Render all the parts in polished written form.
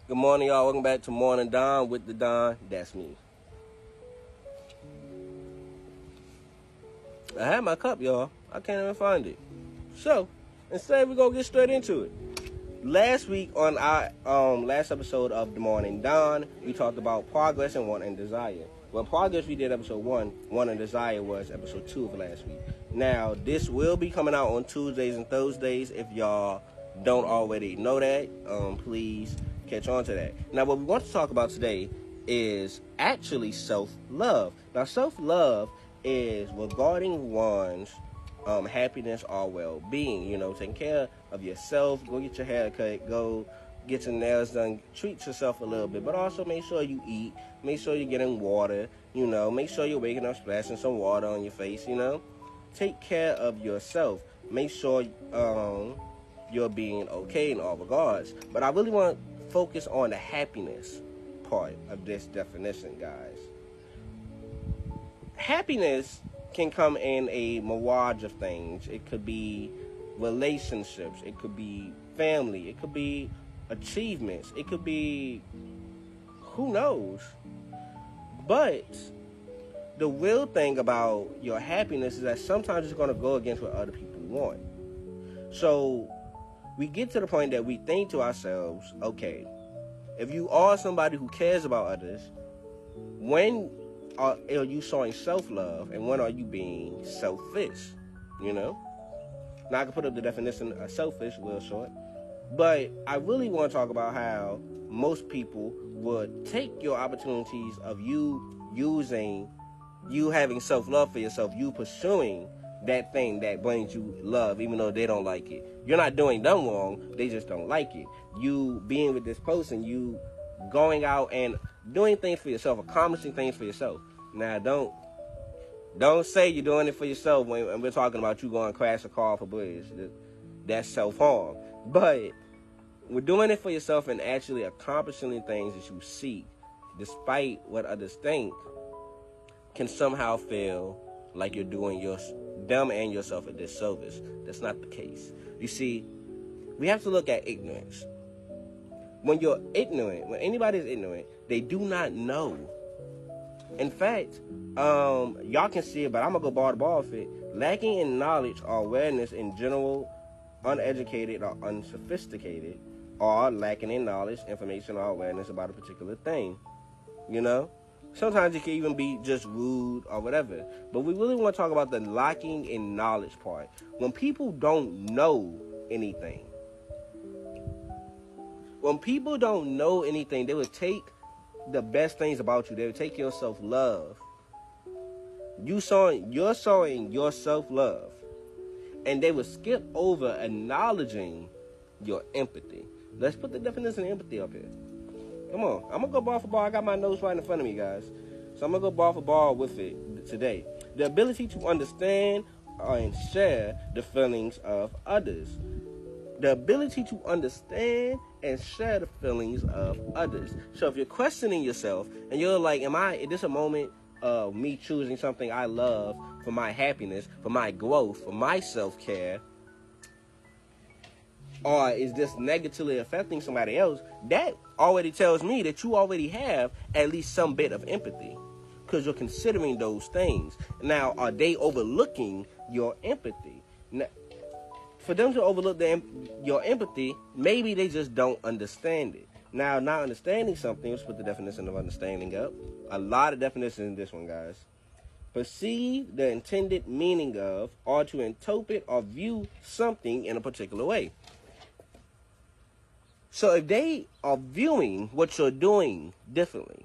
Good morning, y'all. Welcome back to Morning Don with the Don. That's me. I had my cup, y'all. I can't even find it. So, instead, we're going to get straight into it. Last week on our last episode of The Morning Don, we talked about progress and want and desire. Well, progress, we did episode 1. Want and desire was episode 2 of last week. Now, this will be coming out on Tuesdays and Thursdays. If y'all don't already know that, please catch on to that. Now, what we want to talk about today is actually self-love. Now, self-love is regarding one's happiness or well-being. You know, taking care of yourself. Go get your hair cut. Go get your nails done. Treat yourself a little bit, but also make sure you eat. Make sure you're getting water. You know, make sure you're waking up, splashing some water on your face. You know, take care of yourself. Make sure you're being okay in all regards. But I really want to focus on the happiness part of this definition, guys. Happiness can come in a mirage of things. It could be relationships. It could be family. It could be achievements. It could be who knows. But the real thing about your happiness is that sometimes it's going to go against what other people want. So we get to the point that we think to ourselves, okay, if you are somebody who cares about others, when are you showing self-love and when are you being selfish? You know? Now I can put up the definition of selfish real short, but I really want to talk about how most people would take your opportunities of you having self-love for yourself, you pursuing that thing that brings you love, even though they don't like it. You're not doing them wrong, they just don't like it. You being with this person, you going out and doing things for yourself, accomplishing things for yourself. Now, don't say you're doing it for yourself when we're talking about you going to crash a car off a bridge. That's self-harm. But we're doing it for yourself and actually accomplishing things that you seek, despite what others think, can somehow feel like you're doing them and yourself a disservice. That's not the case. You see, we have to look at ignorance. When you're ignorant, when anybody is ignorant, they do not know. In fact, y'all can see it, but I'm going to go bar to bar with it. Lacking in knowledge or awareness in general, uneducated or unsophisticated, or lacking in knowledge, information, or awareness about a particular thing. You know? Sometimes it can even be just rude or whatever. But we really want to talk about the lacking in knowledge part. When people don't know anything. When people don't know anything, they would take the best things about you. They would take your self-love. You're showing your self-love. And they would skip over acknowledging your empathy. Let's put the definition of empathy up here. Come on. I'm going to go bar for bar. I got my notes right in front of me, guys. So I'm going to go bar for bar with it today. The ability to understand and share the feelings of others. The ability to understand and share the feelings of others. So if you're questioning yourself and you're like, is this a moment of me choosing something I love for my happiness, for my growth, for my self-care? Or is this negatively affecting somebody else? That already tells me that you already have at least some bit of empathy, because you're considering those things. Now, are they overlooking your empathy? Now, for them to overlook your empathy, maybe they just don't understand it. Now, not understanding something, let's put the definition of understanding up. A lot of definitions in this one, guys. Perceive the intended meaning of, or to interpret or view something in a particular way. So if they are viewing what you're doing differently,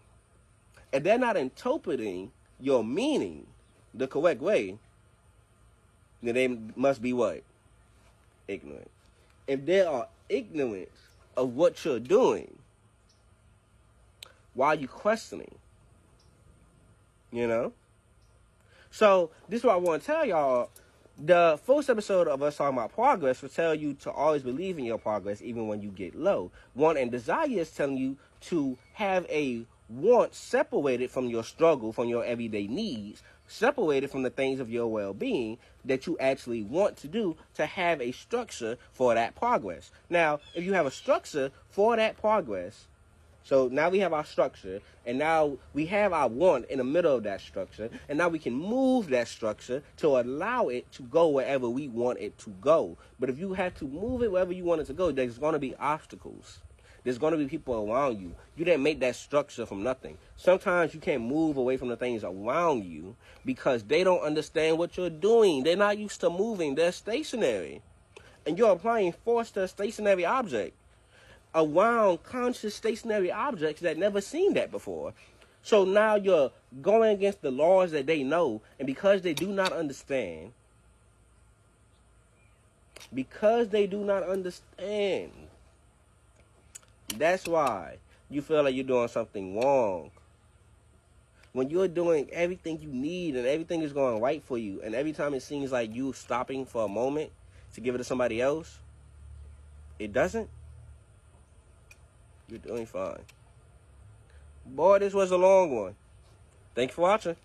if they're not interpreting your meaning the correct way, then they must be what? Ignorant. If they are ignorant of what you're doing, why are you questioning? You know? So this is what I want to tell y'all. The first episode of us talking about progress will tell you to always believe in your progress even when you get low. Want and desire is telling you to have a want separated from your struggle, from your everyday needs, separated from the things of your well-being that you actually want to do, to have a structure for that progress. Now, if you have a structure for that progress, So now we have our structure, and now we have our want in the middle of that structure, and now we can move that structure to allow it to go wherever we want it to go. But if you have to move it wherever you want it to go, there's going to be obstacles. There's going to be people around you. You didn't make that structure from nothing. Sometimes you can't move away from the things around you because they don't understand what you're doing. They're not used to moving. They're stationary. And you're applying force to a stationary object around conscious stationary objects that never seen that before. So now you're going against the laws that they know, and because they do not understand, that's why you feel like you're doing something wrong. When you're doing everything you need and everything is going right for you, and every time it seems like you stopping for a moment to give it to somebody else, it doesn't. You're doing fine. Boy, this was a long one. Thanks for watching.